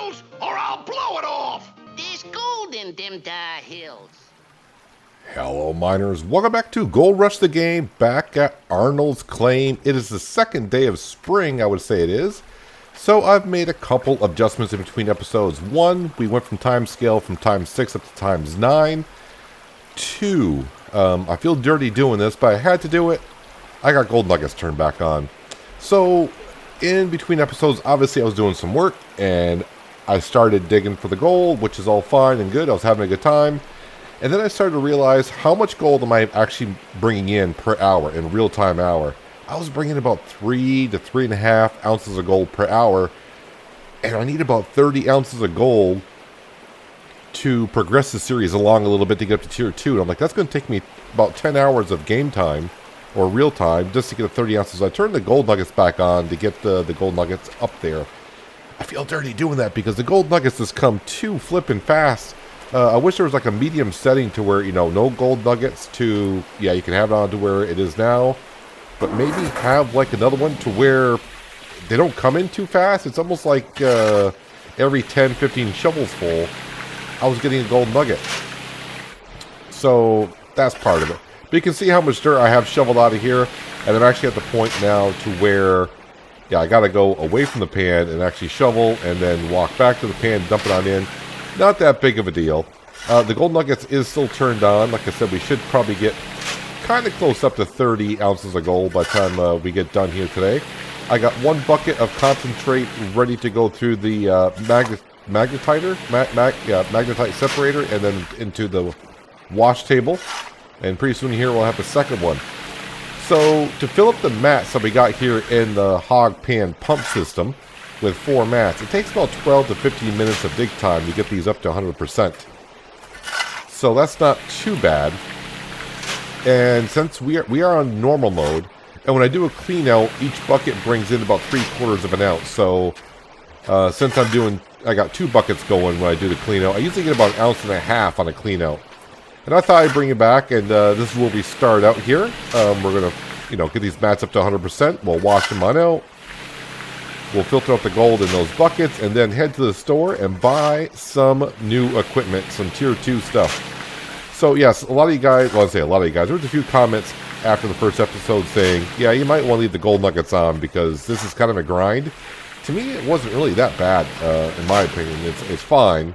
hills or I'll blow it off! There's gold in them dar hills. Hello miners, welcome back to Gold Rush the Game, back at Arnold's Claim. It is the second day of spring, I would say it is. So I've made a couple of adjustments in between episodes. One, we went from time scale from times 6 up to times 9. 2, I feel dirty doing this, but I had to do it. I got gold nuggets turned back on. So in between episodes, obviously I was doing some work, and I started digging for the gold, which is all fine and good. I was having a good time. And then I started to realize how much gold am I actually bringing in per hour, in real-time hour. I was bringing about 3 to 3.5 ounces of gold per hour, and I need about 30 ounces of gold to progress the series along a little bit to get up to tier 2. And I'm like, that's going to take me about 10 hours of game time, or real time, just to get the 30 ounces. I turned the gold nuggets back on to get the gold nuggets up there. I feel dirty doing that because the gold nuggets has come too flipping fast. I wish there was like a medium setting to where, you know, no gold nuggets to, yeah, you can have it on to where it is now. But maybe have like another one to where they don't come in too fast. It's almost like every 10, 15 shovels full, I was getting a gold nugget. So that's part of it. But you can see how much dirt I have shoveled out of here. And I'm actually at the point now to where, yeah, I got to go away from the pan and actually shovel and then walk back to the pan, dump it on in. Not that big of a deal. The gold nuggets is still turned on. Like I said, we should probably get kind of close up to 30 ounces of gold by the time we get done here today. I got one bucket of concentrate ready to go through the magnetite separator and then into the wash table. And pretty soon here we'll have the second one. So to fill up the mats that we got here in the hog pan pump system, with 4 mats, it takes about 12 to 15 minutes of dig time to get these up to 100%. So that's not too bad. And since we are on normal mode, and when I do a clean out, each bucket brings in about 3/4 of an ounce. So since I got 2 buckets going when I do the clean out, I usually get about 1.5 ounces on a clean out. And I thought I'd bring it back, and this is where we start out here. We're gonna, get these mats up to 100%. We'll wash them on out. We'll filter out the gold in those buckets and then head to the store and buy some new equipment, some tier 2 stuff. So yes, a lot of you guys, well, I say a lot of you guys, there was a few comments after the first episode saying, yeah, you might want to leave the gold nuggets on because this is kind of a grind. To me, it wasn't really that bad, in my opinion. It's fine.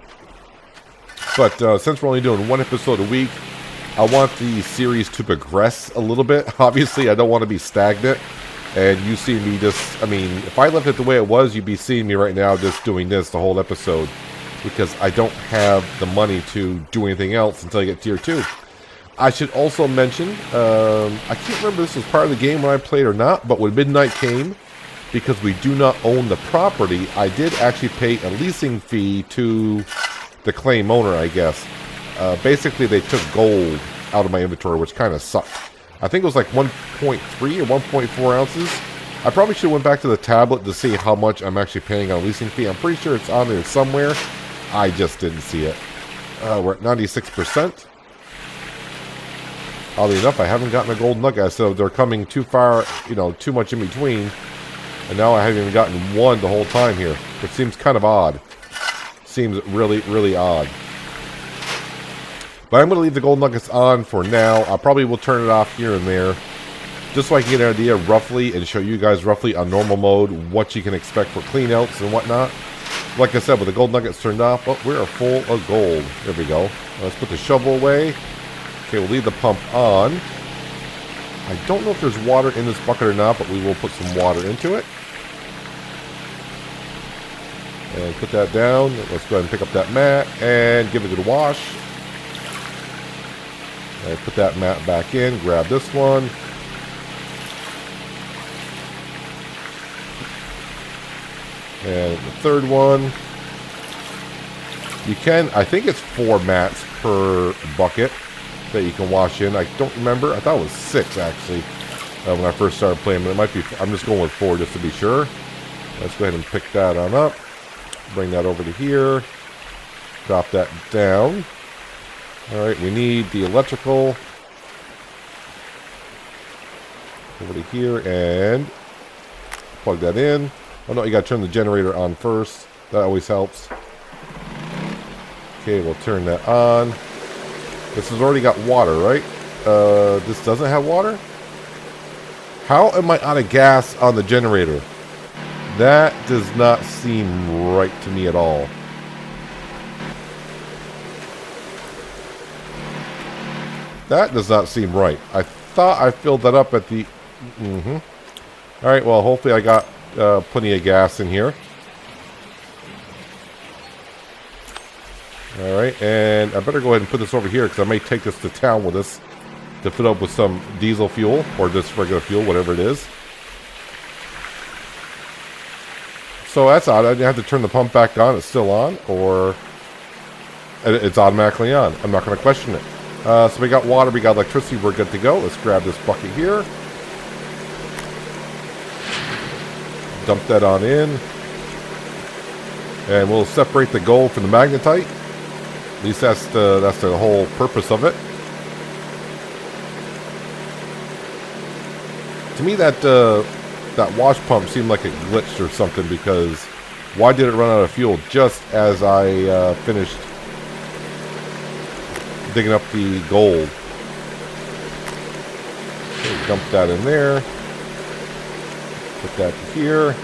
But since we're only doing 1 episode a week, I want the series to progress a little bit. Obviously, I don't want to be stagnant. And you see me just, if I left it the way it was, you'd be seeing me right now just doing this the whole episode. Because I don't have the money to do anything else until I get tier 2. I should also mention, I can't remember if this was part of the game when I played or not, but when midnight came, because we do not own the property, I did actually pay a leasing fee to the claim owner, I guess. Basically, they took gold out of my inventory, which kind of sucked. I think it was like 1.3 or 1.4 ounces. I probably should have went back to the tablet to see how much I'm actually paying on a leasing fee. I'm pretty sure it's on there somewhere. I just didn't see it. We're at 96%. Oddly enough, I haven't gotten a gold nugget, so they're coming too far, too much in between. And now I haven't even gotten one the whole time here, which seems kind of odd. Seems really, really odd. But I'm going to leave the gold nuggets on for now. I probably will turn it off here and there, just so I can get an idea roughly and show you guys roughly on normal mode what you can expect for cleanouts and whatnot. Like I said, with the gold nuggets turned off, we're full of gold. There we go. Let's put the shovel away. Okay, we'll leave the pump on. I don't know if there's water in this bucket or not, but we will put some water into it. And put that down. Let's go ahead and pick up that mat and give it a good wash. And put that mat back in. Grab this one. And the third one. You can, I think it's 4 mats per bucket that you can wash in. I don't remember. I thought it was 6 actually when I first started playing, but it might be, I'm just going with 4 just to be sure. Let's go ahead and pick that on up. Bring that over to here. Drop that down. Alright, we need the electrical over to here and plug that in. Oh no, you gotta turn the generator on first. That always helps. Okay, we'll turn that on. This has already got water, right? This doesn't have water? How am I out of gas on the generator? That does not seem right to me at all. That does not seem right. I thought I filled that up at the... Alright, well, hopefully I got plenty of gas in here. Alright, and I better go ahead and put this over here because I may take this to town with us to fill up with some diesel fuel or just regular fuel, whatever it is. So that's odd. I didn't have to turn the pump back on. It's still on, or it's automatically on. I'm not going to question it. So we got water, we got electricity, we're good to go. Let's grab this bucket here. Dump that on in. And we'll separate the gold from the magnetite. At least that's the whole purpose of it. To me, that wash pump seemed like it glitched or something, because why did it run out of fuel just as I finished digging up the gold? Okay, dump that in there. Put that here.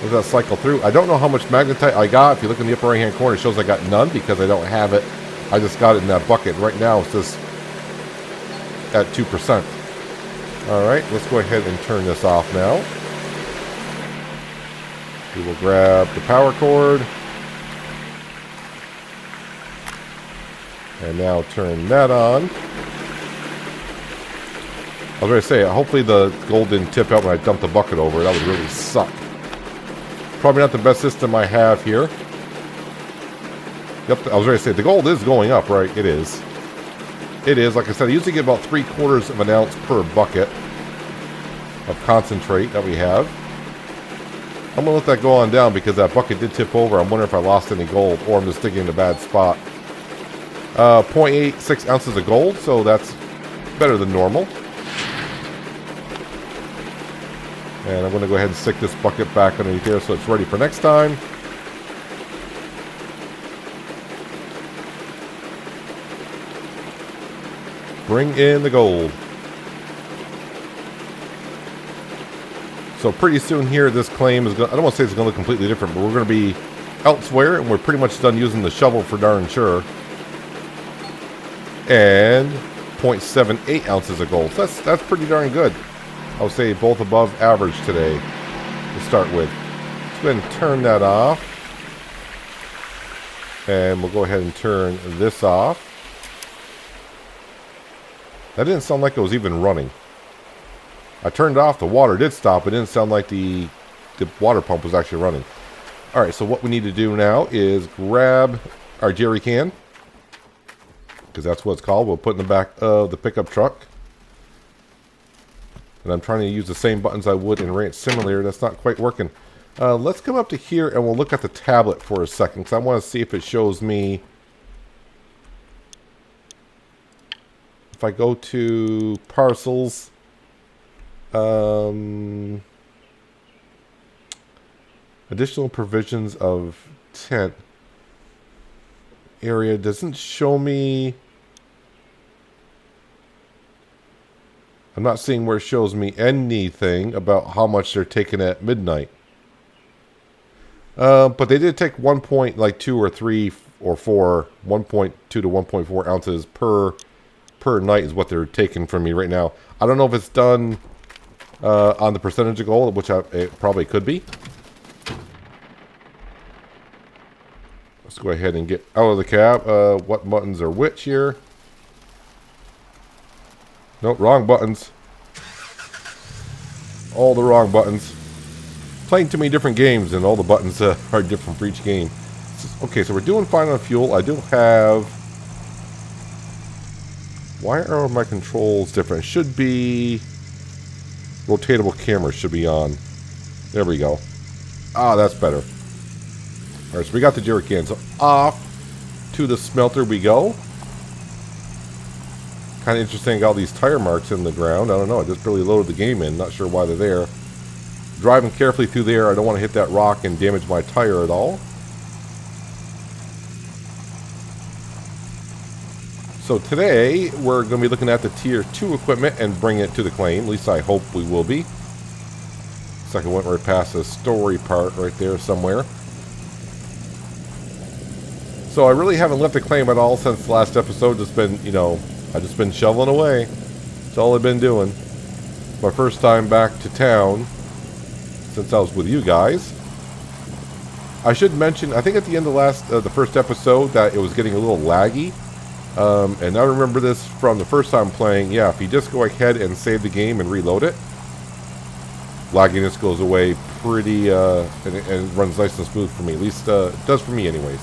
Does that cycle through? I don't know how much magnetite I got. If you look in the upper right hand corner, it shows I got none because I don't have it. I just got it in that bucket. Right now it's just at 2%. Alright, let's go ahead and turn this off now. We will grab the power cord. And now turn that on. I was going to say, hopefully the gold didn't tip out when I dumped the bucket over. That would really suck. Probably not the best system I have here. Yep, I was going to say, the gold is going up, right? It is. It is. Like I said, I usually get about 3/4 of an ounce per bucket of concentrate that we have. I'm going to let that go on down because that bucket did tip over. I'm wondering if I lost any gold or I'm just digging in a bad spot. 0.86 ounces of gold, so that's better than normal. And I'm going to go ahead and stick this bucket back underneath here so it's ready for next time. Bring in the gold. So pretty soon here, this claim is going to, I don't want to say it's going to look completely different, but we're going to be elsewhere, and we're pretty much done using the shovel for darn sure. And 0.78 ounces of gold. So that's pretty darn good. I would say both above average today to start with. Let's go ahead and turn that off. And we'll go ahead and turn this off. That didn't sound like it was even running. I turned it off, the water did stop. It didn't sound like the water pump was actually running. Alright, so what we need to do now is grab our jerry can, because that's what it's called. We'll put in the back of the pickup truck. And I'm trying to use the same buttons I would in Ranch Simulator. That's not quite working. Let's come up to here and we'll look at the tablet for a second, because I want to see if it shows me. If I go to parcels, additional provisions of tent area doesn't show me. I'm not seeing where it shows me anything about how much they're taking at midnight. But they did take 1.2 or 3 or 4, 1.2 to 1.4 ounces per night is what they're taking from me right now. I don't know if it's done on the percentage of gold, which it probably could be. Let's go ahead and get out of the cab. What buttons are which here? Nope, wrong buttons. All the wrong buttons. Playing too many different games and all the buttons are different for each game. Okay, so we're doing fine on fuel. I do have... Why are my controls different? It should be... Rotatable camera should be on. There we go. Ah, that's better. Alright, so we got the jerry can. So off to the smelter we go. Kind of interesting, all these tire marks in the ground. I don't know, I just barely loaded the game in. Not sure why they're there. Driving carefully through there. I don't want to hit that rock and damage my tire at all. So today, we're going to be looking at the Tier 2 equipment and bring it to the claim. At least I hope we will be. Looks like I went right past the story part right there somewhere. So I really haven't left the claim at all since the last episode. Just been, you know, I've just been shoveling away. That's all I've been doing. My first time back to town since I was with you guys. I should mention, I think at the end of the first episode, that it was getting a little laggy. And I remember this from the first time playing. Yeah, if you just go ahead and save the game and reload it, lagginess goes away pretty, and runs nice and smooth for me. At least it does for me anyways.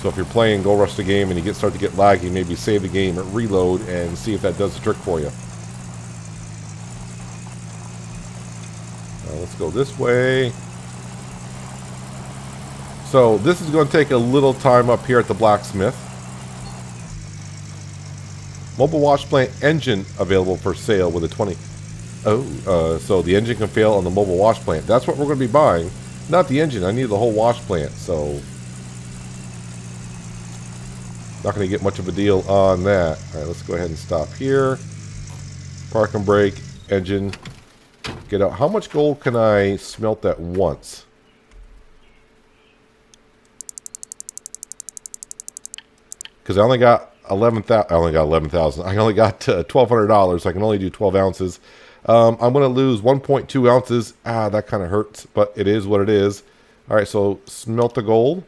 So if you're playing Gold Rush the game and you start to get laggy, maybe save the game and reload and see if that does the trick for you. Let's go this way. So this is going to take a little time up here at the blacksmith. Mobile wash plant engine available for sale with a 20. So the engine can fail on the mobile wash plant. That's what we're going to be buying. Not the engine. I need the whole wash plant. So not going to get much of a deal on that. All right, let's go ahead and stop here. Park and brake. Engine. Get out. How much gold can I smelt at once? Because I only got 11,000. I only got 11,000. I only got $1,200. I can only do 12 ounces. I'm going to lose 1.2 ounces. That kind of hurts, but it is what it is. All right, so smelt the gold.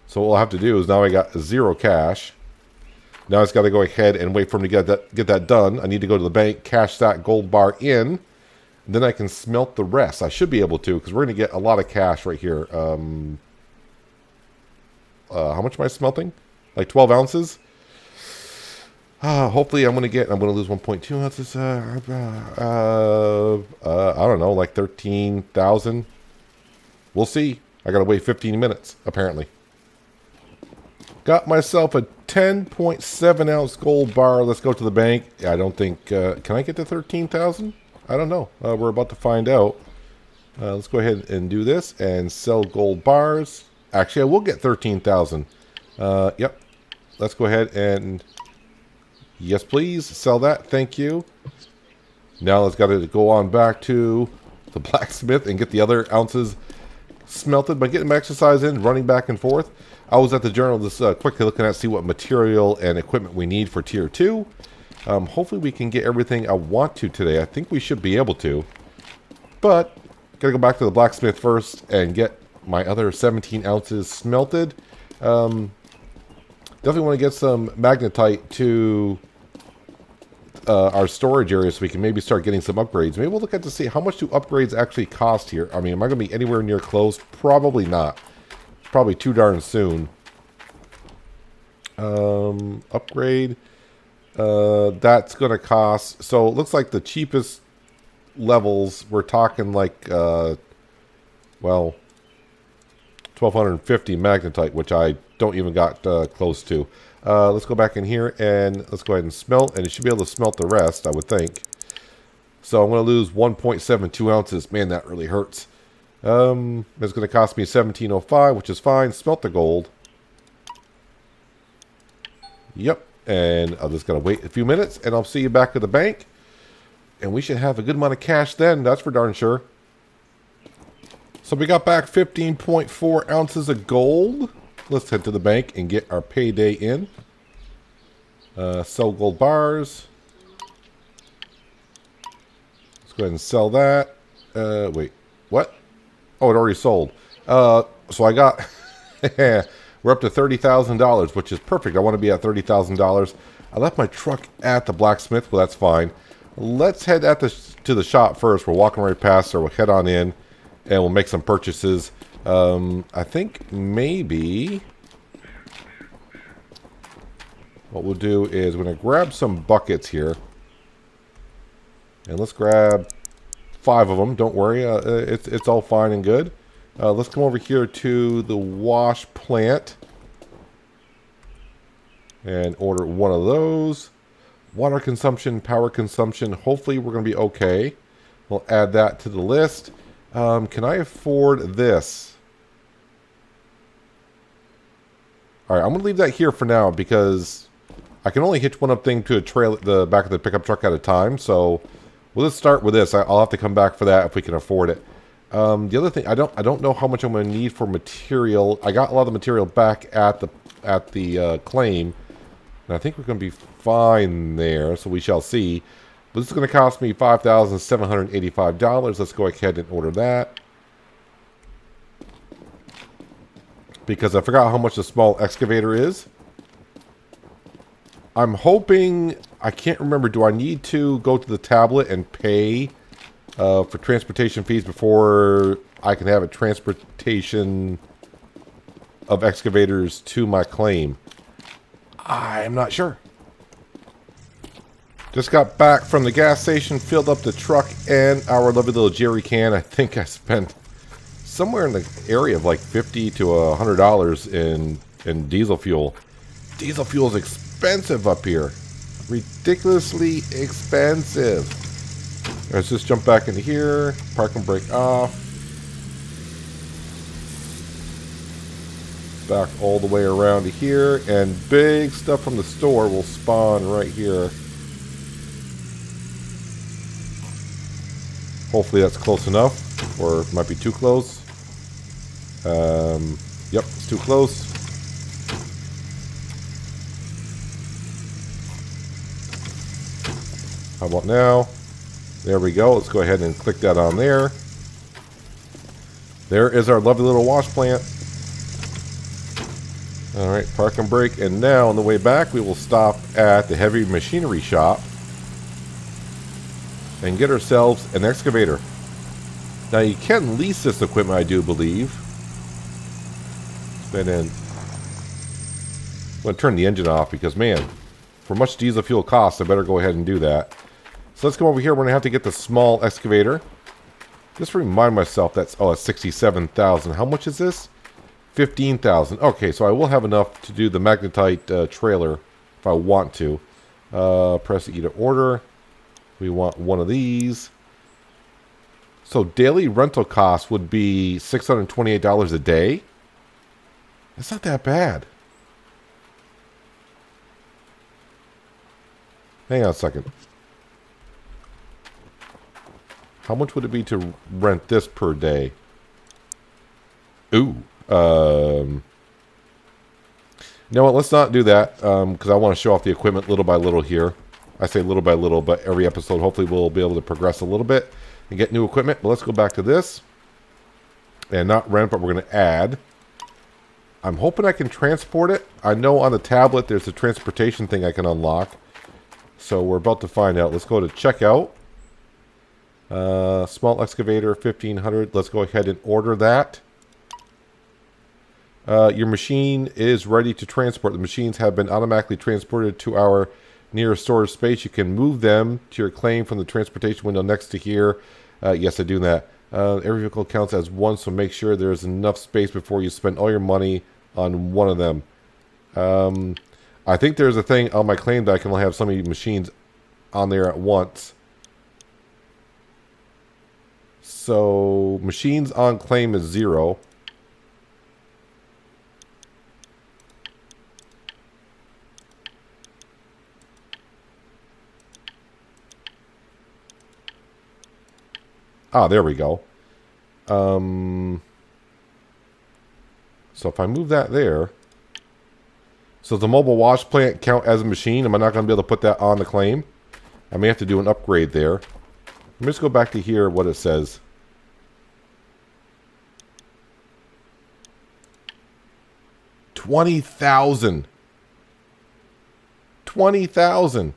So what I'll have to do is now I got 0 cash. Now I just got to go ahead and wait for him to get that done. I need to go to the bank, cash that gold bar in, and then I can smelt the rest. I should be able to, because we're going to get a lot of cash right here. How much am I smelting? Like 12 ounces. Hopefully I'm going to lose 1.2 ounces. I don't know, like 13,000. We'll see. I got to wait 15 minutes, apparently. Got myself a 10.7 ounce gold bar. Let's go to the bank. I don't think, can I get to 13,000? I don't know. We're about to find out. Let's go ahead and do this and sell gold bars. Actually, I will get 13,000. Yep. Let's go ahead and, yes, please, sell that. Thank you. Now let's got to go on back to the blacksmith and get the other ounces smelted by getting my exercise in, running back and forth. I was at the journal just quickly looking at see what material and equipment we need for Tier 2. Hopefully we can get everything I want to today. I think we should be able to. But, gotta go back to the blacksmith first and get my other 17 ounces smelted. Definitely want to get some magnetite to our storage area so we can maybe start getting some upgrades. Maybe we'll look at to see how much do upgrades actually cost here. I mean, am I going to be anywhere near close? Probably not. Probably too darn soon. Upgrade. That's going to cost. So it looks like the cheapest levels, we're talking like, well, 1,250 magnetite, which I don't even got close to. Let's go back in here and let's go ahead and smelt, and it should be able to smelt the rest, I would think. So I'm going to lose 1.72 ounces. Man, that really hurts. It's going to cost me 17.05, which is fine. Smelt the gold. Yep. And I'm just going to wait a few minutes, and I'll see you back at the bank. And we should have a good amount of cash then. That's for darn sure. So we got back 15.4 ounces of gold. Let's head to the bank and get our payday in. Sell gold bars. Let's go ahead and sell that. Wait, what? Oh, it already sold. So I got... We're up to $30,000, which is perfect. I want to be at $30,000. I left my truck at the blacksmith. Well, that's fine. Let's head to the shop first. We're walking right past, so we'll head on in, and we'll make some purchases. I think maybe what we'll do is we're going to grab some buckets here. And let's grab 5 of them. Don't worry. It's all fine and good. Let's come over here to the wash plant and order one of those. Water consumption, power consumption. Hopefully we're going to be okay. We'll add that to the list. Can I afford this? All right, I'm going to leave that here for now because I can only hitch one up thing to a trail, the back of the pickup truck at a time. So we'll just start with this. I'll have to come back for that if we can afford it. The other thing, I don't know how much I'm going to need for material. I got a lot of the material back at the claim, and I think we're going to be fine there. So we shall see. But this is going to cost me $5,785. Let's go ahead and order that. Because I forgot how much the small excavator is. I'm hoping, I can't remember, do I need to go to the tablet and pay for transportation fees before I can have a transportation of excavators to my claim? I'm not sure. Just got back from the gas station, filled up the truck and our lovely little jerry can. I think I spent somewhere in the area of like $50 to $100 in diesel fuel. Diesel fuel is expensive up here. Ridiculously expensive. Let's just jump back into here. Park and brake off. Back all the way around to here. And big stuff from the store will spawn right here. Hopefully that's close enough. Or it might be too close. Yep, it's too close. How about now? There we go. Let's go ahead and click that on there. There is our lovely little wash plant. Alright, park and brake. And now on the way back, we will stop at the heavy machinery shop and get ourselves an excavator. Now you can lease this equipment, I do believe. And then I'm going to turn the engine off because, man, for much diesel fuel costs, I better go ahead and do that. So let's come over here. We're going to have to get the small excavator. Just to remind myself, that's, oh, it's $67,000. How much is this? $15,000. Okay, so I will have enough to do the magnetite trailer if I want to. Press E to order. We want one of these. So daily rental cost would be $628 a day. It's not that bad. Hang on a second. How much would it be to rent this per day? Ooh. You know what? Let's not do that because I want to show off the equipment little by little here. I say little by little, but every episode hopefully we'll be able to progress a little bit and get new equipment. But let's go back to this. And not rent, but we're going to add. I'm hoping I can transport it. I know on the tablet there's a transportation thing I can unlock. So we're about to find out. Let's go to checkout. Small excavator, 1500. Let's go ahead and order that. Your machine is ready to transport. The machines have been automatically transported to our nearest storage space. You can move them to your claim from the transportation window next to here. Yes, I do that. Every vehicle counts as one, so make sure there's enough space before you spend all your money on one of them. I think there's a thing on my claim that I can only have so many machines on there at once. So machines on claim is 0. Ah, there we go. So if I move that there. So does the mobile wash plant count as a machine? Am I not going to be able to put that on the claim? I may have to do an upgrade there. Let me just go back to here what it says. $20,000. $20,000.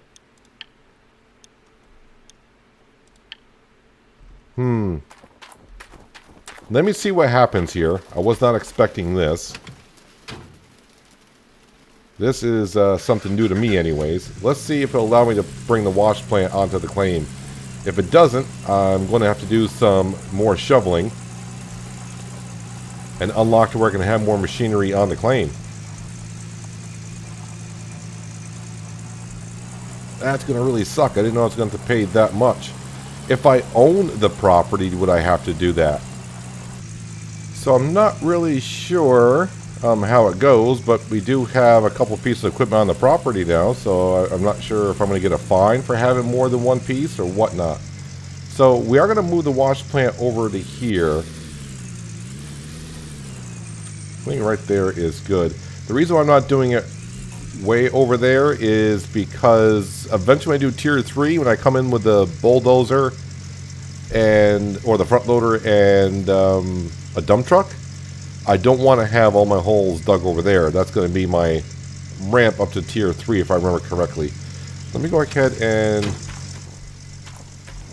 Let me see what happens here. I was not expecting this. This is something new to me anyways. Let's see if it'll allow me to bring the wash plant onto the claim. If it doesn't, I'm going to have to do some more shoveling and unlock to where I can have more machinery on the claim. That's going to really suck. I didn't know I was going to have to pay that much. If I own the property, would I have to do that? So I'm not really sure. how it goes, but we do have a couple pieces of equipment on the property now, so I'm not sure if I'm going to get a fine for having more than one piece or whatnot. So we are going to move the wash plant over to here. I think right there is good. The reason why I'm not doing it way over there is because eventually when I do tier 3, when I come in with the bulldozer or the front loader and a dump truck, I don't want to have all my holes dug over there. That's going to be my ramp up to tier 3 if I remember correctly. Let me go ahead and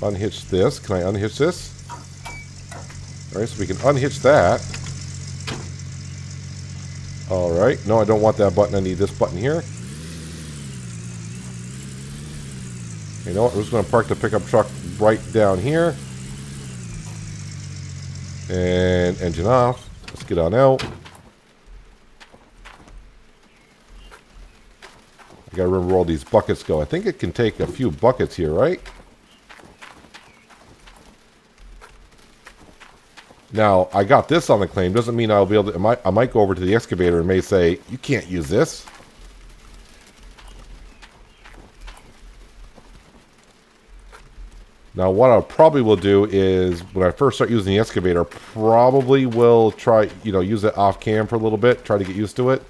unhitch this. Can I unhitch this? Alright, so we can unhitch that. Alright, no, I don't want that button. I need this button here. You know what? We're just going to park the pickup truck right down here. And engine off. Let's get on out. I gotta remember where all these buckets go. I think it can take a few buckets here, right? Now, I got this on the claim. Doesn't mean I'll be able to... I might go over to the excavator and may say, you can't use this. Now, what I probably will do is, when I first start using the excavator, probably will try, use it off cam for a little bit, try to get used to it.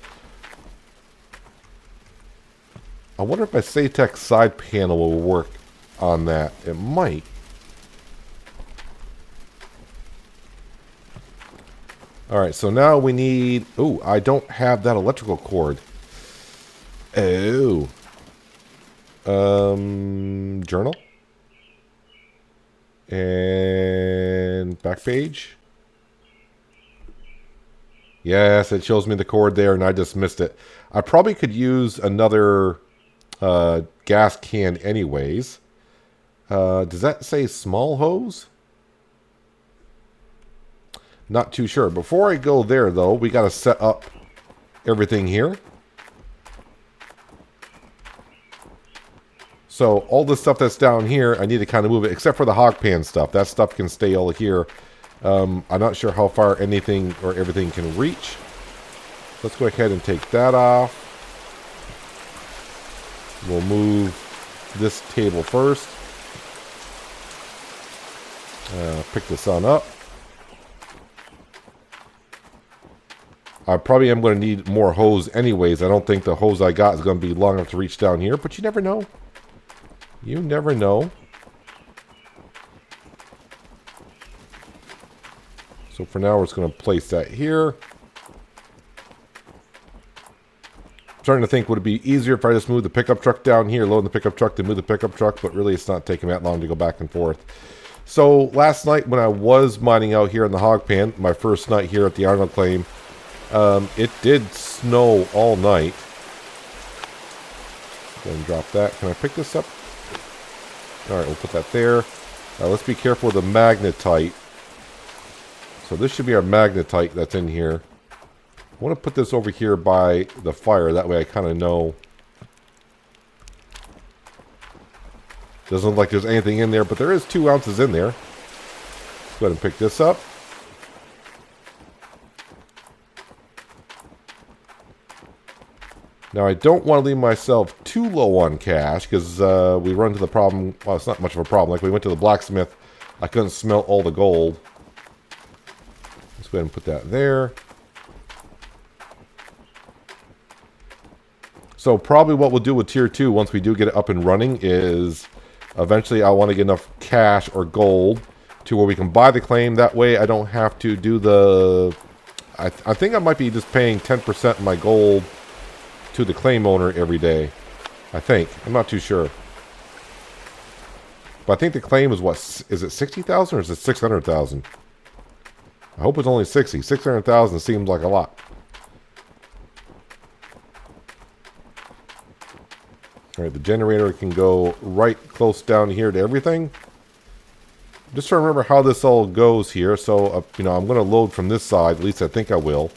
I wonder if my Satec side panel will work on that. It might. Alright, so now we need... Ooh, I don't have that electrical cord. Oh. Journal. And back page. Yes, it shows me the cord there, and I just missed it. I probably could use another gas can anyways. Does that say small hose? Not too sure. Before I go there, though, we got to set up everything here. So all the stuff that's down here, I need to kind of move it, except for the hog pan stuff. That stuff can stay all here. I'm not sure how far anything or everything can reach. Let's go ahead and take that off. We'll move this table first. Pick this on up. I probably am going to need more hose anyways. I don't think the hose I got is going to be long enough to reach down here, but you never know. You never know. So for now, we're just going to place that here. I'm starting to think, would it be easier if I just move the pickup truck down here, load the pickup truck, then move the pickup truck? But really, it's not taking that long to go back and forth. So last night when I was mining out here in the hog pan, my first night here at the Arnold claim, it did snow all night. Go ahead and drop that. Can I pick this up? Alright, we'll put that there. Let's be careful with the magnetite. So this should be our magnetite that's in here. I want to put this over here by the fire. That way I kind of know. Doesn't look like there's anything in there, but there is 2 ounces in there. Let's go ahead and pick this up. Now, I don't want to leave myself too low on cash because we run into the problem. Well, it's not much of a problem. Like we went to the blacksmith, I couldn't smelt all the gold. Let's go ahead and put that there. So probably what we'll do with tier 2 once we do get it up and running is eventually I want to get enough cash or gold to where we can buy the claim. That way I don't have to do the... I think I might be just paying 10% of my gold to the claim owner every day. I think. I'm not too sure. But I think the claim is what? Is it 60,000 or is it 600,000? I hope it's only 60. 600,000 seems like a lot. Alright, the generator can go right close down here to everything. Just trying to remember how this all goes here. So, I'm going to load from this side. At least I think I will.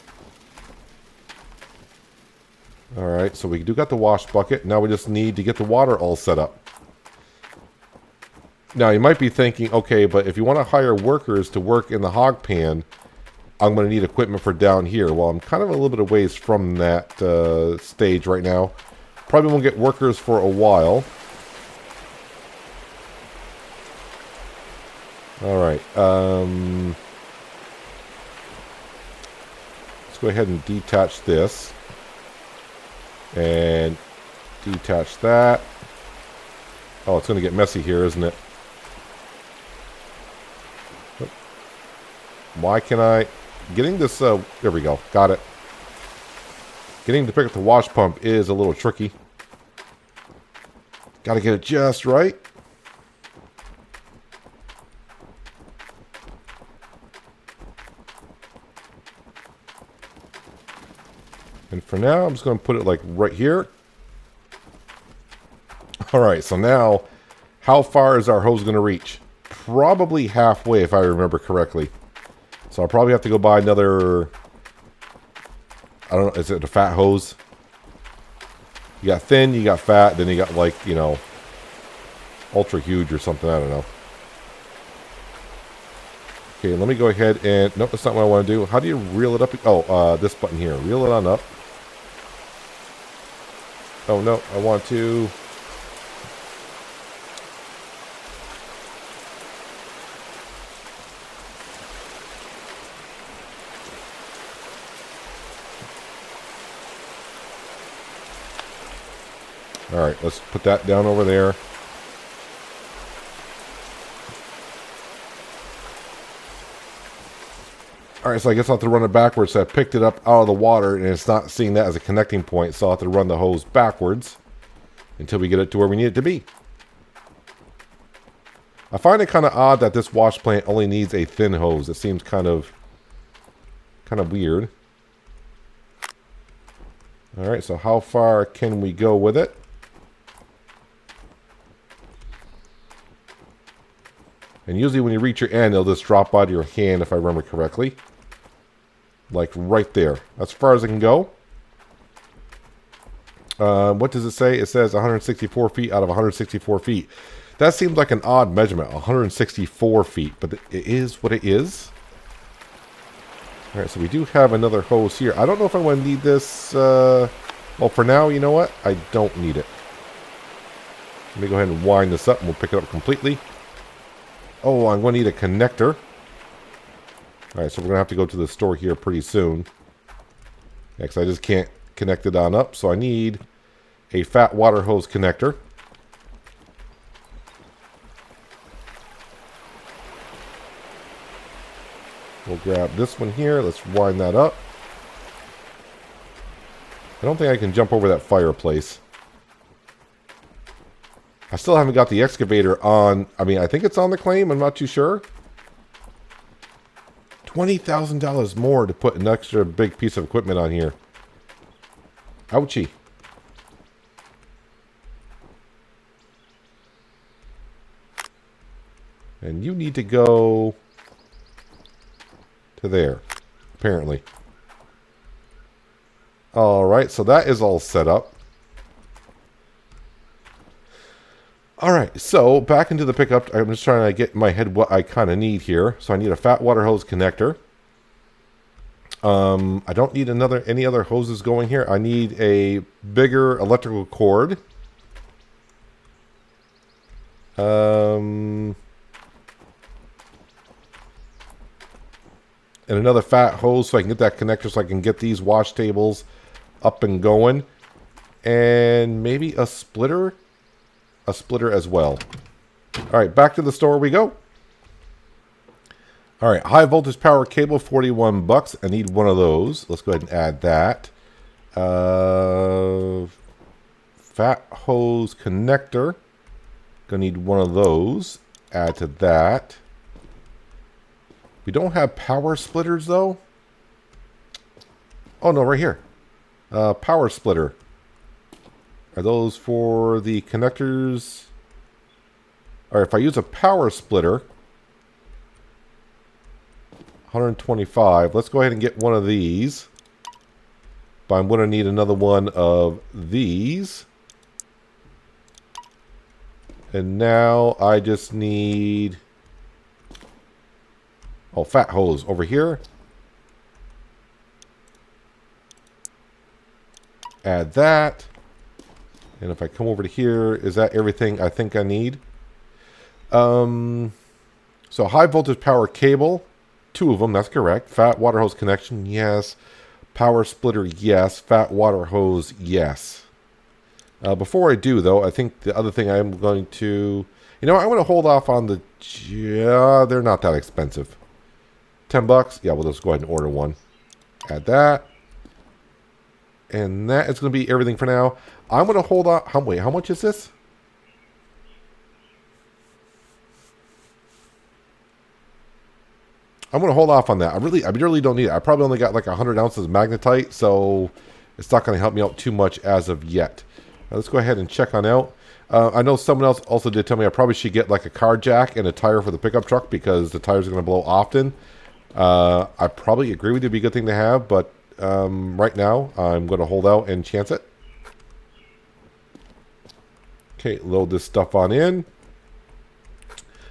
Alright, so we do got the wash bucket. Now we just need to get the water all set up. Now, you might be thinking, okay, but if you want to hire workers to work in the hog pan, I'm going to need equipment for down here. Well, I'm kind of a little bit of ways from that stage right now. Probably won't get workers for a while. Alright. Let's go ahead and detach this. And detach that. Oh, it's going to get messy here, isn't it? Why can I... Getting this... there we go. Got it. Getting to pick up the wash pump is a little tricky. Got to get it just right. And for now, I'm just going to put it like right here. Alright, so now, how far is our hose going to reach? Probably halfway, if I remember correctly. So I'll probably have to go buy another... I don't know, is it a fat hose? You got thin, you got fat, then you got like, you know, ultra huge or something, I don't know. Okay, let me go ahead and... Nope, that's not what I want to do. How do you reel it up? Oh, this button here. Reel it on up. Oh, no, I want to... Alright, let's put that down over there. Alright, so I guess I'll have to run it backwards. So I picked it up out of the water, and it's not seeing that as a connecting point, so I'll have to run the hose backwards until we get it to where we need it to be. I find it kind of odd that this wash plant only needs a thin hose. It seems kind of weird. Alright, so how far can we go with it? And usually when you reach your end, it'll just drop out of your hand, if I remember correctly. Like right there. As far as it can go. What does it say? It says 164 feet out of 164 feet. That seems like an odd measurement, 164 feet. But it is what it is. Alright, so we do have another hose here. I don't know if I'm going to need this. Well, for now, you know what? I don't need it. Let me go ahead and wind this up and we'll pick it up completely. Oh, I'm going to need a connector. Alright, so we're going to have to go to the store here pretty soon. Yeah, because I just can't connect it on up. So I need a fat water hose connector. We'll grab this one here. Let's wind that up. I don't think I can jump over that fireplace. I still haven't got the excavator on. I mean, I think it's on the claim. I'm not too sure. $20,000 more to put an extra big piece of equipment on here. Ouchie. And you need to go to there, apparently. Alright, so that is all set up. Alright, so back into the pickup. I'm just trying to get in my head what I kind of need here. So I need a fat water hose connector. I don't need any other hoses going here. I need a bigger electrical cord. And another fat hose so I can get that connector so I can get these wash tables up and going. And maybe a splitter. A splitter as well. Alright, back to the store we go. Alright, high voltage power cable, 41 bucks. I need one of those. Let's go ahead and add that. Fat hose connector. Gonna need one of those. Add to that. We don't have power splitters though. Oh no, right here. Power splitter. Are those for the connectors? Alright, if I use a power splitter, 125. Let's go ahead and get one of these. But I'm going to need another one of these. And now I just need... oh, fat hose over here. Add that. And if I come over to here, is that everything I think I need? So high voltage power cable, 2 of them, that's correct. Fat water hose connection, yes. Power splitter, yes. Fat water hose, yes. Before I do, though, I think the other thing I'm going to... You know, I'm going to hold off on the... Yeah, they're not that expensive. $10? Yeah, we'll just go ahead and order one. Add that. And that is going to be everything for now. I'm going to hold on... Wait, how much is this? I'm going to hold off on that. I really don't need it. I probably only got like 100 ounces of magnetite, so it's not going to help me out too much as of yet. Let's go ahead and check on out. I know someone else also did tell me I probably should get like a car jack and a tire for the pickup truck because the tires are going to blow often. I probably agree with you. It'd be a good thing to have, but right now I'm going to hold out and chance it. Okay, load this stuff on in.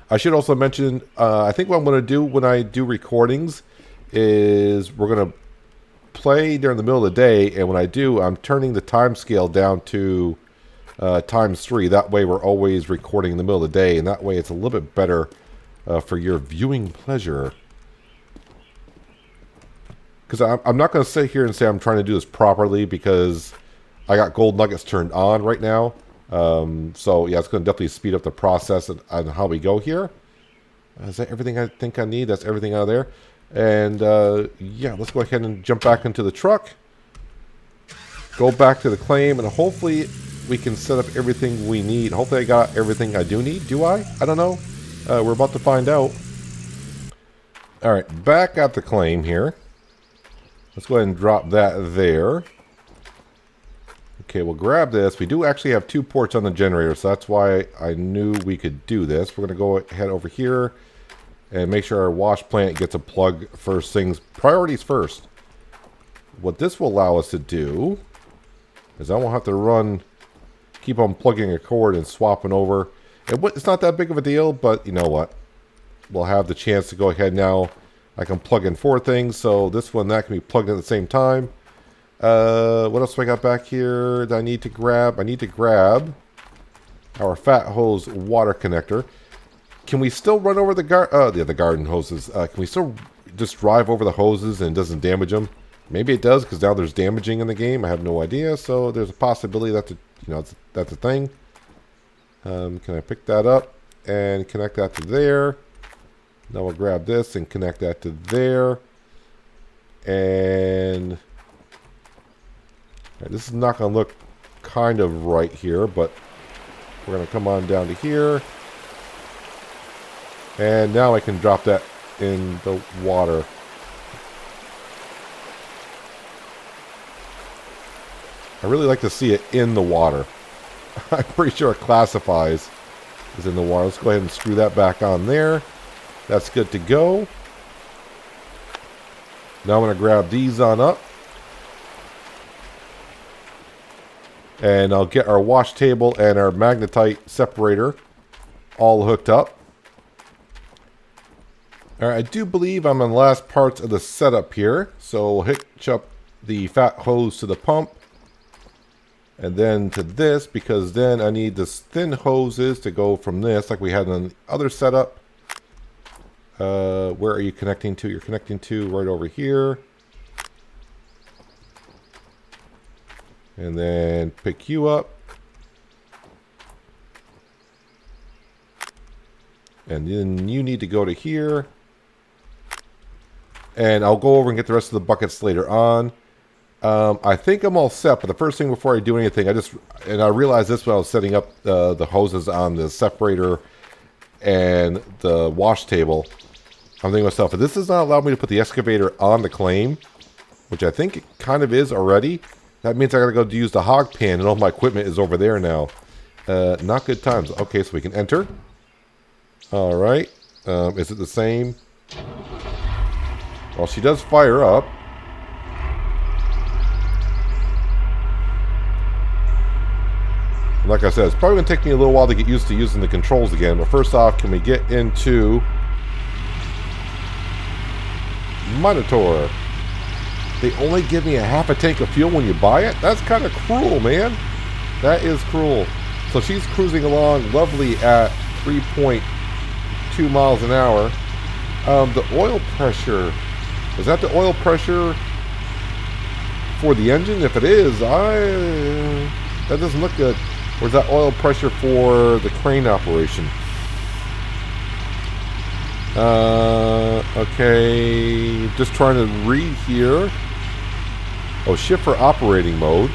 I should also mention, I think what I'm going to do when I do recordings is we're going to play during the middle of the day, and when I do, I'm turning the time scale down to ×3. That way we're always recording in the middle of the day, and that way it's a little bit better for your viewing pleasure. Because I'm not going to sit here and say I'm trying to do this properly because I got gold nuggets turned on right now. So yeah, it's going to definitely speed up the process on how we go here. Is that everything I think I need? That's everything out of there. And yeah, let's go ahead and jump back into the truck. Go back to the claim, and hopefully we can set up everything we need. Hopefully I got everything I do need. Do I? I don't know. We're about to find out. All right, back at the claim here. Let's go ahead and drop that there. Okay, we'll grab this. We do actually have 2 ports on the generator, so that's why I knew we could do this. We're going to go ahead over here and make sure our wash plant gets a plug first things. Priorities first. What this will allow us to do is I won't have to keep on plugging a cord and swapping over. It's not that big of a deal, but you know what? We'll have the chance to go ahead now. I can plug in 4 things, so this one, that can be plugged in at the same time. What else do I got back here that I need to grab? I need to grab our fat hose water connector. Can we still run over the garden hoses? Can we still just drive over the hoses and it doesn't damage them? Maybe it does because now there's damaging in the game. I have no idea. So there's a possibility that's a thing. Can I pick that up and connect that to there? Now we'll grab this and connect that to there. And this is not going to look kind of right here, but we're going to come on down to here. And now I can drop that in the water. I really like to see it in the water. I'm pretty sure it classifies as in the water. Let's go ahead and screw that back on there. That's good to go. Now I'm going to grab these on up. And I'll get our wash table and our magnetite separator all hooked up. Alright, I do believe I'm on the last parts of the setup here. So we'll hitch up the fat hose to the pump. And then to this, because then I need the thin hoses to go from this, like we had on the other setup. Where are you connecting to? You're connecting to right over here. And then pick you up. And then you need to go to here. And I'll go over and get the rest of the buckets later on. I think I'm all set, but the first thing before I do anything, I realized this when I was setting up the hoses on the separator and the wash table. I'm thinking to myself, if this does not allow me to put the excavator on the claim, which I think it kind of is already, that means I gotta go use the hog pan and all my equipment is over there now. Not good times. Okay, so we can enter. Alright. Is it the same? Well, she does fire up. Like I said, it's probably going to take me a little while to get used to using the controls again. But first off, can we get into Monitor? They only give me a half a tank of fuel when you buy it? That's kind of cruel, man. That is cruel. So she's cruising along lovely at 3.2 miles an hour. The oil pressure, is that the oil pressure for the engine? If it is, that doesn't look good. Or is that oil pressure for the crane operation? Okay, just trying to read here. Oh, shift for operating mode.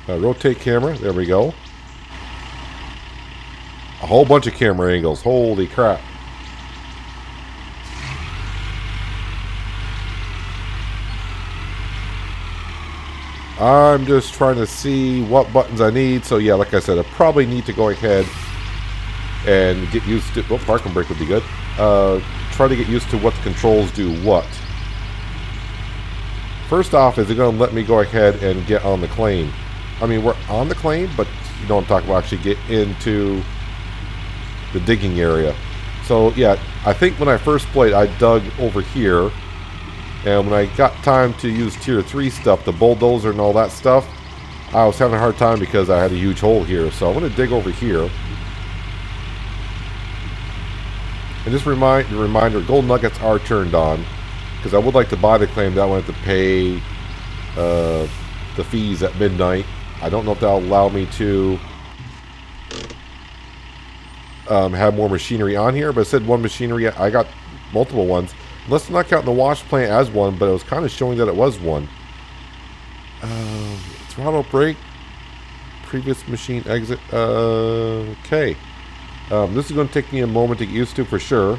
Rotate camera. There we go. A whole bunch of camera angles. Holy crap. I'm just trying to see what buttons I need. So yeah, like I said, I probably need to go ahead and get used to... Oh, parking brake would be good. Try to get used to what the controls do what. First off, is it going to let me go ahead and get on the claim? I mean, we're on the claim, but you know what I'm talking about, actually get into the digging area. So yeah, I think when I first played, I dug over here. And when I got time to use tier 3 stuff, the bulldozer and all that stuff, I was having a hard time because I had a huge hole here. So I'm going to dig over here. And just reminder, gold nuggets are turned on. Because I would like to buy the claim. That I want to pay the fees at midnight. I don't know if that'll allow me to have more machinery on here. But it said one machinery. I got multiple ones. Let's not count the wash plant as one, but it was kind of showing that it was one. Throttle brake. Previous machine exit. Okay. This is going to take me a moment to get used to for sure.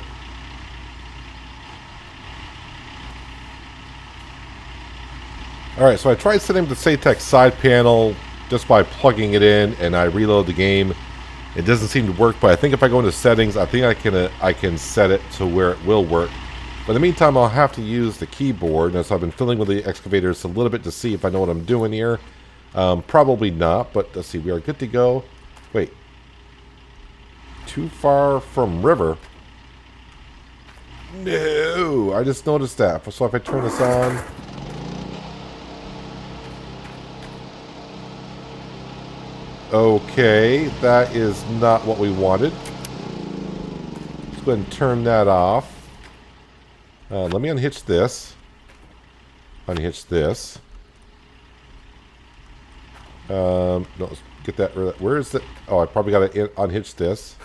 Alright, so I tried setting up the Satex side panel just by plugging it in, and I reload the game. It doesn't seem to work, but I think if I go into settings, I think I can set it to where it will work. But in the meantime, I'll have to use the keyboard. And so I've been fiddling with the excavators a little bit to see if I know what I'm doing here. Probably not, but let's see. We are good to go. Wait. Too far from river? No! I just noticed that. So if I turn this on... Okay, that is not what we wanted. Let's go ahead and turn that off. Let me unhitch this. Unhitch this. No, let's get that. Where is it? Oh, I probably got to unhitch this.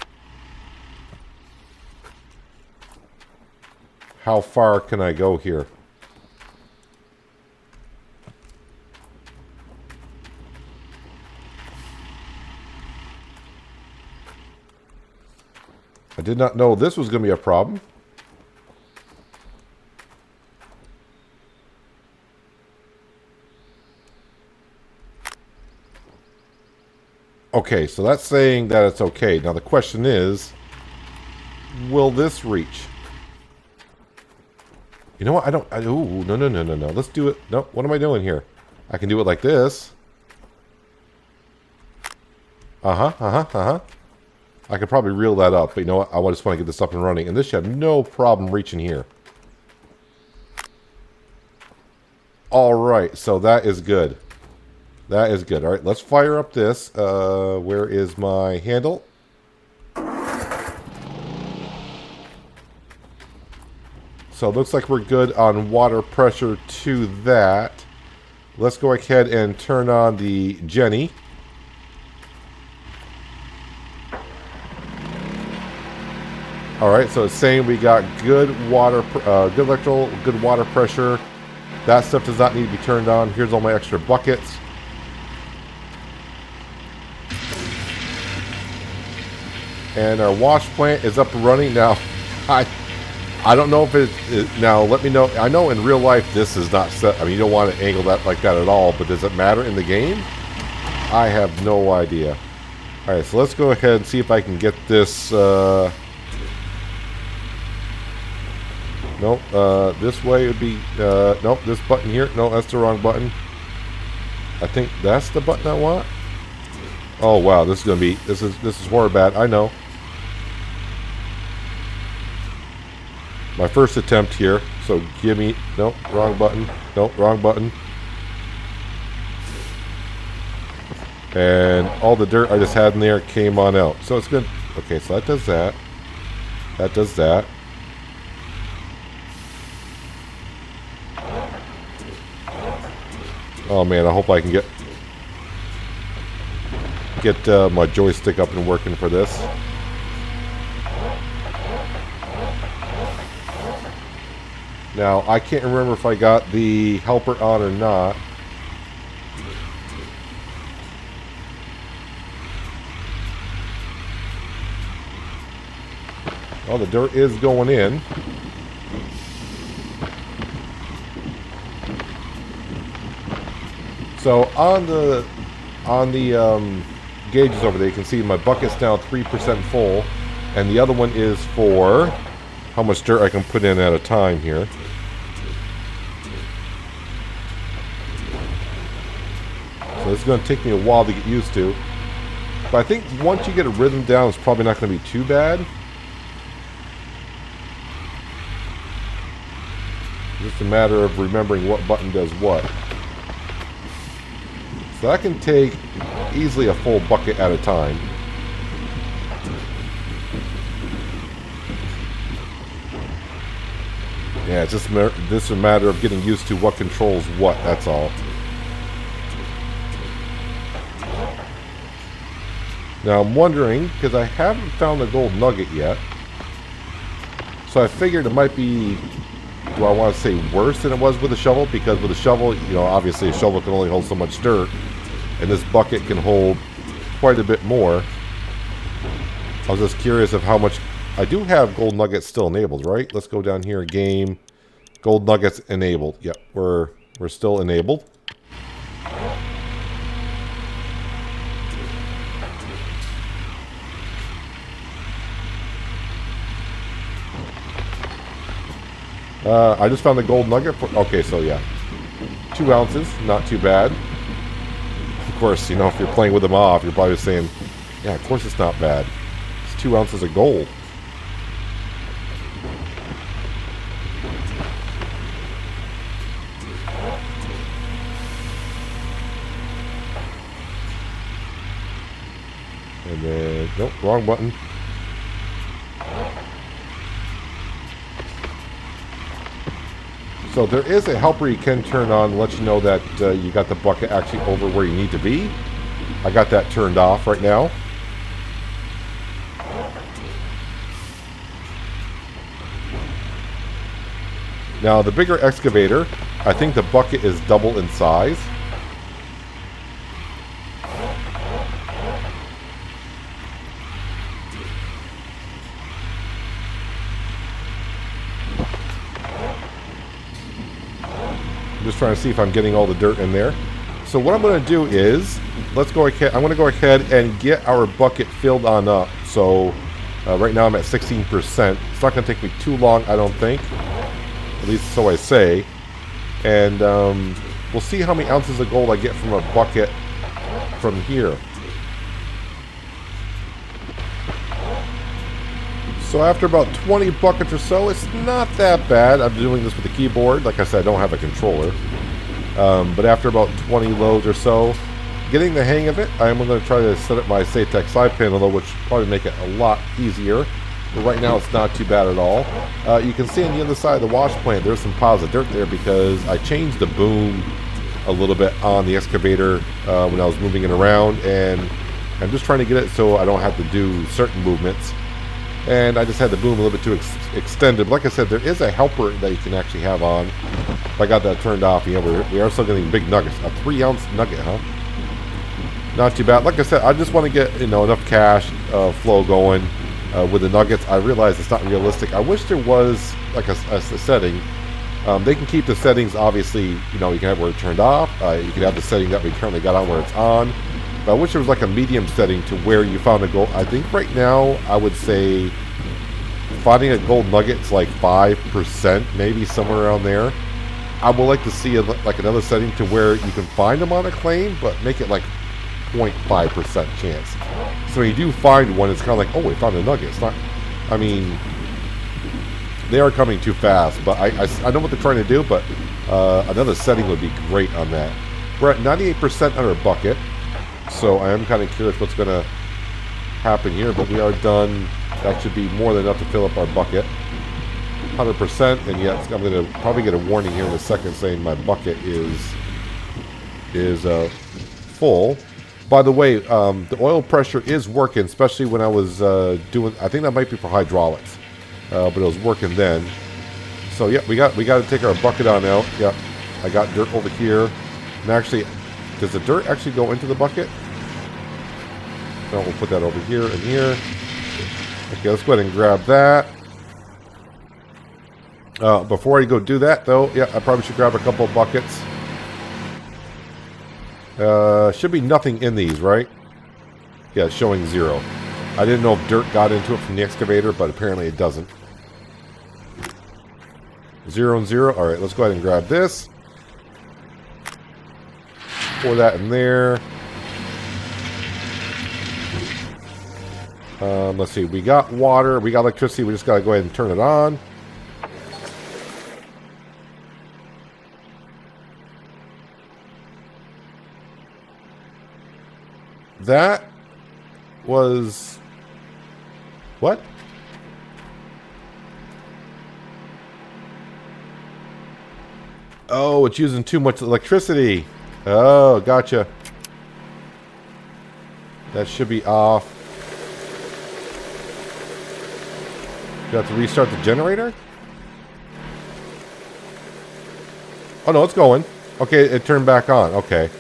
How far can I go here? I did not know this was going to be a problem. Okay, so that's saying that it's okay. Now the question is, will this reach? You know what? Ooh, no. Let's do it. No, what am I doing here? I can do it like this. I could probably reel that up, but you know what? I just want to get this up and running. And this should have no problem reaching here. Alright, so that is good. That is good. Alright, let's fire up this. Where is my handle? So it looks like we're good on water pressure to that. Let's go ahead and turn on the Jenny. Alright, so it's saying we got good water, good electrical, good water pressure. That stuff does not need to be turned on. Here's all my extra buckets. And our wash plant is up and running now. I don't know if it now. Let me know. I know in real life this is not set. I mean, you don't want to angle that like that at all. But does it matter in the game? I have no idea. All right, so let's go ahead and see if I can get this. Nope. This way would be. Nope. This button here. No, that's the wrong button. I think that's the button I want. Oh wow, this is gonna be. This is horror bad. I know. My first attempt here. So give me... Nope, wrong button. Nope, wrong button. And all the dirt I just had in there came on out. So it's good. Okay, so that does that. That does that. Oh man, I hope I can get my joystick up and working for this. Now, I can't remember if I got the helper on or not. Well, the dirt is going in. So on the gauges over there, you can see my bucket's now 3% full, and the other one is for how much dirt I can put in at a time here. So this is going to take me a while to get used to, but I think once you get a rhythm down, it's probably not going to be too bad. Just a matter of remembering what button does what. So that can take easily a full bucket at a time. Yeah, it's just a matter of getting used to what controls what, that's all. Now I'm wondering, because I haven't found the gold nugget yet, so I figured it might be, do I want to say worse than it was with a shovel? Because with a shovel, you know, obviously a shovel can only hold so much dirt, and this bucket can hold quite a bit more. I was just curious of how much. I do have gold nuggets still enabled, right? Let's go down here, game, gold nuggets enabled. Yep, we're still enabled. I just found the gold nugget. Okay, so yeah, 2 ounces, not too bad. Of course, you know, if you're playing with them off, you're probably saying, yeah, of course it's not bad. It's 2 ounces of gold. And then, nope, wrong button. So there is a helper you can turn on to let you know that you got the bucket actually over where you need to be. I got that turned off right now. Now the bigger excavator, I think the bucket is double in size. I'm just trying to see if I'm getting all the dirt in there. So what I'm going to do is, let's go ahead. I'm going to go ahead and get our bucket filled on up. So right now I'm at 16%. It's not going to take me too long, I don't think. At least so I say. And we'll see how many ounces of gold I get from a bucket from here. So after about 20 buckets or so, it's not that bad. I'm doing this with the keyboard. Like I said, I don't have a controller. But after about 20 loads or so, getting the hang of it, I'm going to try to set up my Satex side panel, though, which will probably make it a lot easier. But right now, it's not too bad at all. You can see on the other side of the wash plant, there's some piles of dirt there because I changed the boom a little bit on the excavator when I was moving it around. And I'm just trying to get it so I don't have to do certain movements. And I just had the boom a little bit too extended. But like I said, there is a helper that you can actually have on. If I got that turned off, you know, we are still getting big nuggets. A 3-ounce nugget, huh? Not too bad. Like I said, I just want to get, you know, enough cash flow going with the nuggets. I realize it's not realistic. I wish there was like a setting. They can keep the settings, obviously, you know, you can have where it's turned off. You can have the setting that we currently got on where it's on. But I wish there was like a medium setting to where you found a gold. I think right now I would say finding a gold nugget's like 5%, maybe somewhere around there. I would like to see like another setting to where you can find them on a claim, but make it like 0.5% chance. So when you do find one, it's kind of like, oh, we found a nugget. It's not. I mean, They are coming too fast, but I know what they're trying to do, but another setting would be great on that. We're at 98% on our bucket, so I am kind of curious what's going to happen here, but we are done. That should be more than enough to fill up our bucket. 100%, and yet I'm going to probably get a warning here in a second saying my bucket is full. By the way, the oil pressure is working, especially when I was doing. I think that might be for hydraulics, but it was working then. So yeah, we got to take our bucket on out. Yep, I got dirt over here. And actually, does the dirt actually go into the bucket? No, we'll put that over here and here. Okay, let's go ahead and grab that. Before I go do that, though, yeah, I probably should grab a couple of buckets. Should be nothing in these, right? Yeah, it's showing 0. I didn't know if dirt got into it from the excavator, but apparently it doesn't. 0 and 0. All right, let's go ahead and grab this. Pour that in there. Let's see. We got water. We got electricity. We just got to go ahead and turn it on. That was... What? Oh, it's using too much electricity. Oh, gotcha. That should be off. You have to restart the generator? Oh, no, it's going. Okay, it turned back on. Okay.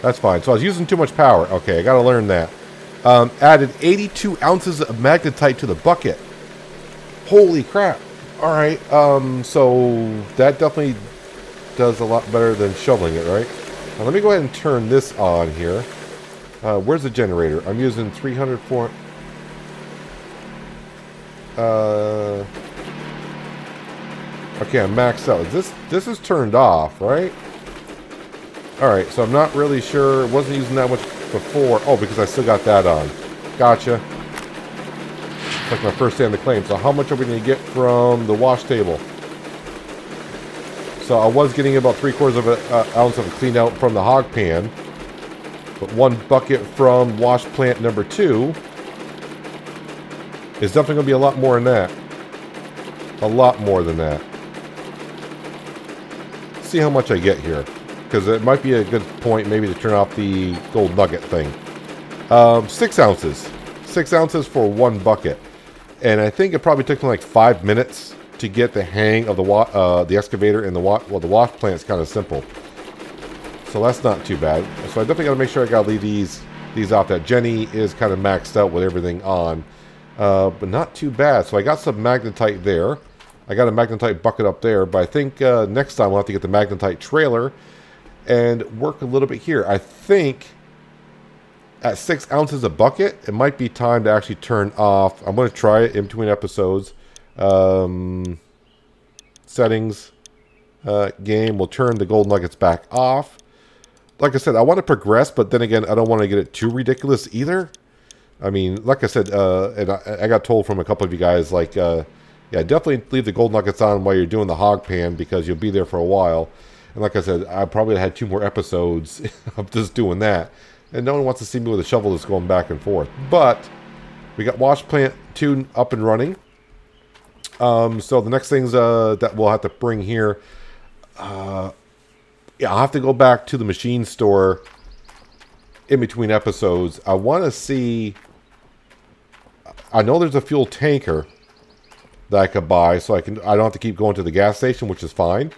That's fine. So I was using too much power. Okay, I got to learn that. Added 82 ounces of magnetite to the bucket. Holy crap. All right. So that definitely does a lot better than shoveling it, right? Now let me go ahead and turn this on here. Where's the generator? I'm using 304. Okay, I'm maxed out. This is turned off, right? Alright, so I'm not really sure. Wasn't using that much before. Oh, because I still got that on. Gotcha. It's like my first day on the claim. So how much are we going to get from the wash table? So I was getting about 3/4 of an ounce of it cleaned out from the hog pan. But 1 bucket from wash plant number 2 is definitely going to be a lot more than that. A lot more than that. Let's see how much I get here. Because it might be a good point maybe to turn off the gold nugget thing. 6 ounces. 6 ounces for 1 bucket. And I think it probably took me like 5 minutes to get the hang of the excavator and the wash plant is kind of simple. So that's not too bad. So I definitely got to make sure I got to leave these off. That Jenny is kind of maxed out with everything on. But not too bad. So I got some magnetite there. I got a magnetite bucket up there. But I think next time we'll have to get the magnetite trailer and work a little bit here. I think at 6 ounces a bucket, it might be time to actually turn off. I'm going to try it in between episodes. Settings, game. We'll turn the gold nuggets back off. Like I said, I want to progress, but then again, I don't want to get it too ridiculous either. I mean, like I said, and I got told from a couple of you guys, like, yeah, definitely leave the gold nuggets on while you're doing the hog pan because you'll be there for a while. And like I said, I probably had 2 more episodes of just doing that. And no one wants to see me with a shovel that's going back and forth. But we got wash plant 2 up and running. So the next things that we'll have to bring here, yeah, I'll have to go back to the machine store in between episodes. I want to see, I know there's a fuel tanker that I could buy, so I don't have to keep going to the gas station, which is fine.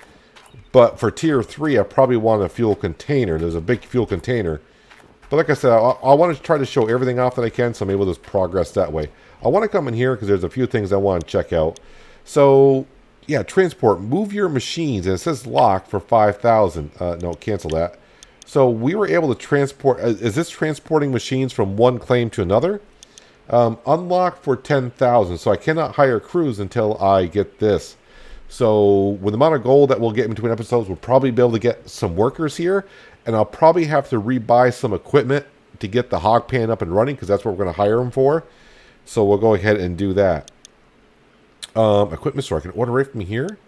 But for tier 3, I probably want a fuel container. There's a big fuel container. But like I said, I want to try to show everything off that I can, so maybe we'll just progress that way. I want to come in here because there's a few things I want to check out. So, yeah, transport. Move your machines. And it says lock for 5,000. No, cancel that. So we were able to transport. Is this transporting machines from one claim to another? Unlock for 10,000. So I cannot hire crews until I get this. So with the amount of gold that we'll get in between episodes, we'll probably be able to get some workers here. And I'll probably have to rebuy some equipment to get the hog pan up and running because that's what we're going to hire them for. So we'll go ahead and do that. Equipment store. I can order right from here.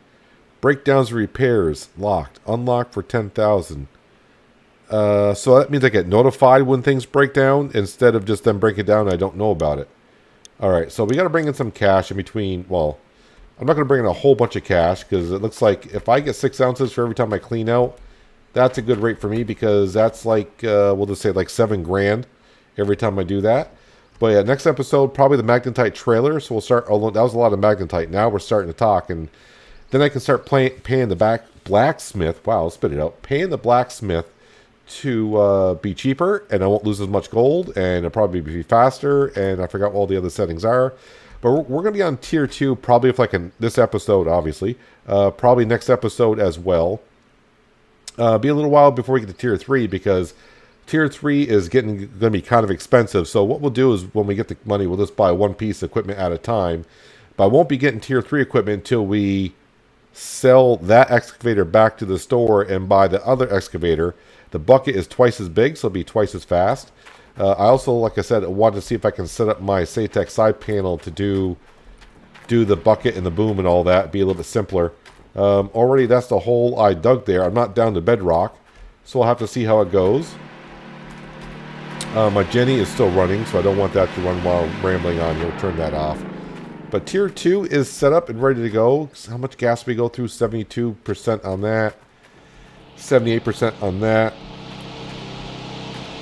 Breakdowns and repairs. Locked. Unlocked for 10,000. So that means I get notified when things break down instead of just them breaking down and I don't know about it. Alright, so we got to bring in some cash in between. Well, I'm not going to bring in a whole bunch of cash because it looks like if I get 6 ounces for every time I clean out, that's a good rate for me because that's like, we'll just say like 7 grand every time I do that. But yeah, next episode, probably the magnetite trailer. So we'll start, although that was a lot of magnetite. Now we're starting to talk. And then I can start paying the blacksmith. Wow, I'll spit it out. Paying the blacksmith to be cheaper. And I won't lose as much gold. And it'll probably be faster. And I forgot what all the other settings are. But we're going to be on tier 2 probably if like in this episode, obviously. Probably next episode as well. Be a little while before we get to tier 3 because tier 3 is going to be kind of expensive. So what we'll do is when we get the money, we'll just buy one piece of equipment at a time. But I won't be getting tier 3 equipment until we sell that excavator back to the store and buy the other excavator. The bucket is twice as big, so it'll be twice as fast. I also, like I said, wanted to see if I can set up my Satex side panel to do the bucket and the boom and all that. Be a little bit simpler. Already that's the hole I dug there. I'm not down to bedrock, so I'll have to see how it goes. My Jenny is still running, so I don't want that to run while rambling on. You'll turn that off. But tier 2 is set up and ready to go. How much gas we go through? 72% on that. 78% on that.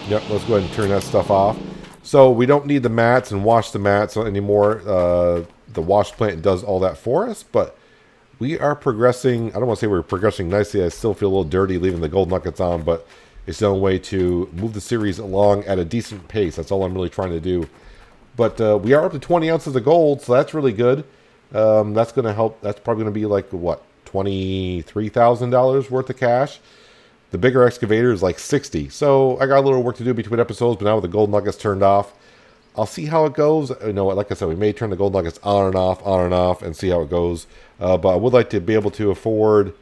Yep, let's go ahead and turn that stuff off. So we don't need the mats and wash the mats anymore. The wash plant does all that for us, but we are progressing. I don't want to say we're progressing nicely. I still feel a little dirty leaving the gold nuggets on, but it's the only way to move the series along at a decent pace. That's all I'm really trying to do. But we are up to 20 ounces of gold, so that's really good. That's going to help. That's probably going to be like, what, $23,000 worth of cash. The bigger excavator is like 60. So I got a little work to do between episodes, but now with the gold nuggets turned off, I'll see how it goes. You know, like I said, we may turn the gold nuggets on and off, and see how it goes. But I would like to be able to afford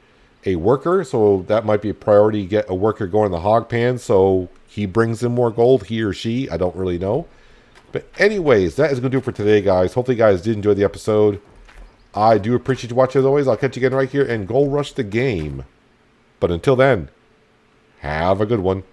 a worker, so that might be a priority. Get a worker going in the hog pan, so he brings in more gold, he or she. I don't really know. But anyways, that is going to do it for today, guys. Hopefully you guys did enjoy the episode. I do appreciate you watching as always. I'll catch you again right here and Gold Rush the game. But until then, have a good one.